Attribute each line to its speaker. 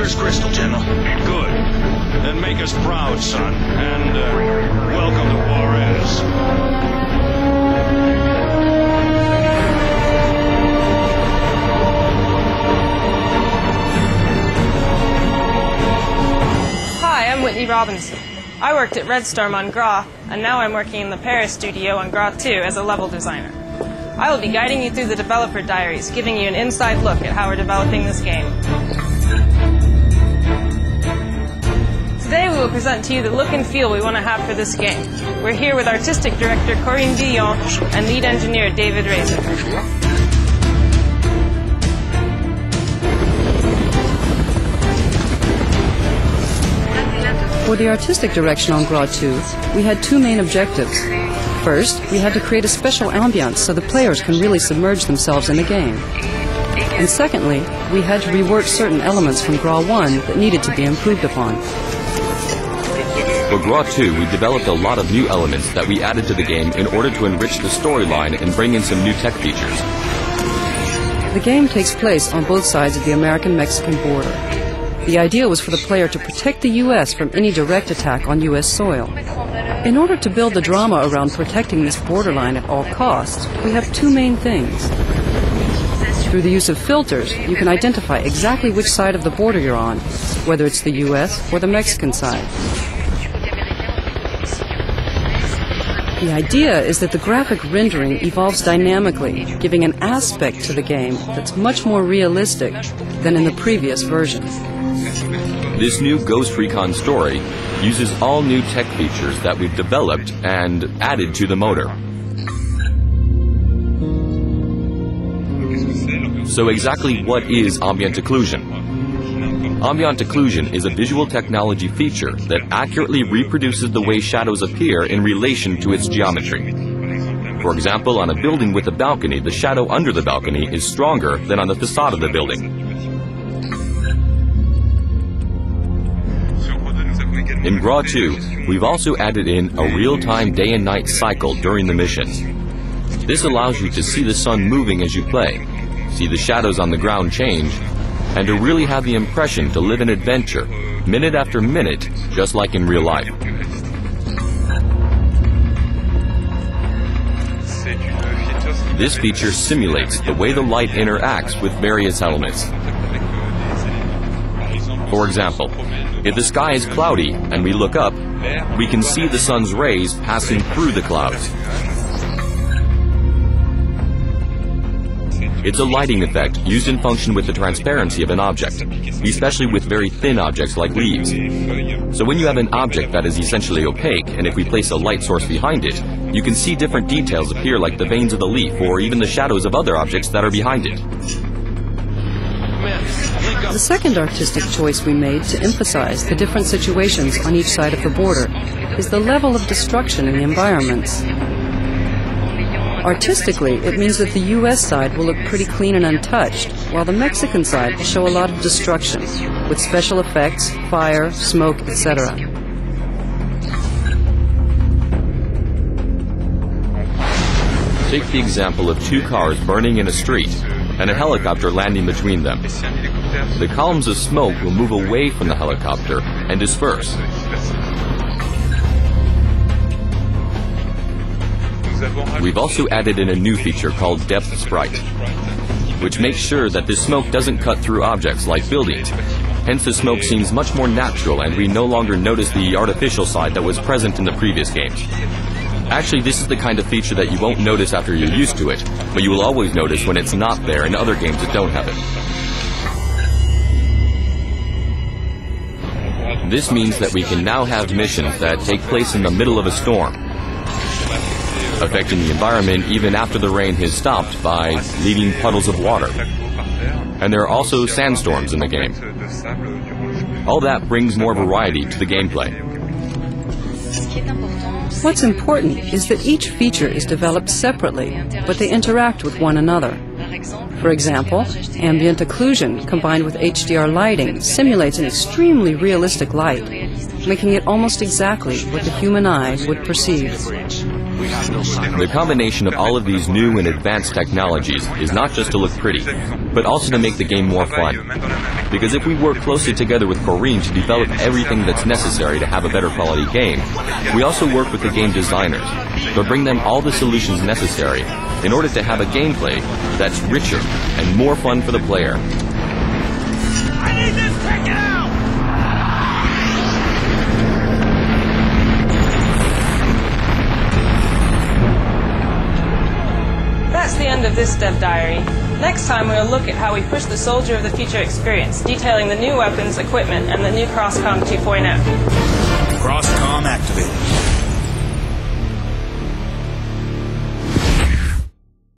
Speaker 1: Emperor's crystal, General.
Speaker 2: Good. Then make us proud, son. And, welcome to Juarez.
Speaker 3: Hi, I'm Whitney Robinson. I worked at Red Storm on Gra, and now I'm working in the Paris studio on Gra 2 as a level designer. I will be guiding you through the developer diaries, giving you an inside look at how we're developing this game. Today we will present to you the look and feel we want to have for this game. We're here with artistic director Corinne Villon and lead engineer David Razor.
Speaker 4: For the artistic direction on Gra 2, we had two main objectives. First, we had to create a special ambiance so the players can really submerge themselves in the game. And secondly, we had to rework certain elements from Gra 1 that needed to be improved upon.
Speaker 5: For Gra 2, we developed a lot of new elements that we added to the game in order to enrich the storyline and bring in some new tech features.
Speaker 4: The game takes place on both sides of the American-Mexican border. The idea was for the player to protect the U.S. from any direct attack on U.S. soil. In order to build the drama around protecting this borderline at all costs, we have two main things. Through the use of filters, you can identify exactly which side of the border you're on, whether it's the U.S. or the Mexican side. The idea is that the graphic rendering evolves dynamically, giving an aspect to the game that's much more realistic than in the previous version.
Speaker 5: This new Ghost Recon story uses all new tech features that we've developed and added to the motor. So exactly what is ambient occlusion? Ambient occlusion is a visual technology feature that accurately reproduces the way shadows appear in relation to its geometry. For example, on a building with a balcony, the shadow under the balcony is stronger than on the facade of the building. In Gra 2, we've also added in a real-time day and night cycle during the missions. This allows you to see the sun moving as you play, see the shadows on the ground change, and to really have the impression to live an adventure, minute after minute, just like in real life. This feature simulates the way the light interacts with various elements. For example, if the sky is cloudy and we look up, we can see the sun's rays passing through the clouds. It's a lighting effect used in function with the transparency of an object, especially with very thin objects like leaves. So when you have an object that is essentially opaque, and if we place a light source behind it, you can see different details appear like the veins of the leaf or even the shadows of other objects that are behind it.
Speaker 4: The second artistic choice we made to emphasize the different situations on each side of the border is the level of destruction in the environments. Artistically, it means that the U.S. side will look pretty clean and untouched, while the Mexican side will show a lot of destruction, with special effects, fire, smoke, etc.
Speaker 5: Take the example of two cars burning in a street and a helicopter landing between them. The columns of smoke will move away from the helicopter and disperse. We've also added in a new feature called Depth Sprite, which makes sure that this smoke doesn't cut through objects like buildings. Hence the smoke seems much more natural and we no longer notice the artificial side that was present in the previous games. Actually, this is the kind of feature that you won't notice after you're used to it, but you will always notice when it's not there in other games that don't have it. This means that we can now have missions that take place in the middle of a storm, affecting the environment even after the rain has stopped by leaving puddles of water. And there are also sandstorms in the game. All that brings more variety to the gameplay.
Speaker 4: What's important is that each feature is developed separately, but they interact with one another. For example, ambient occlusion combined with HDR lighting simulates an extremely realistic light, making it almost exactly what the human eye would perceive.
Speaker 5: The combination of all of these new and advanced technologies is not just to look pretty, but also to make the game more fun. Because if we work closely together with Corinne to develop everything that's necessary to have a better quality game, we also work with the game designers, but bring them all the solutions necessary in order to have a gameplay that's richer and more fun for the player.
Speaker 2: I need this taken out!
Speaker 3: That's the end of this dev diary. Next time we'll look at how we push the Soldier of the Future experience, detailing the new weapons, equipment, and the new Crosscom 2.0.
Speaker 1: Crosscom activated.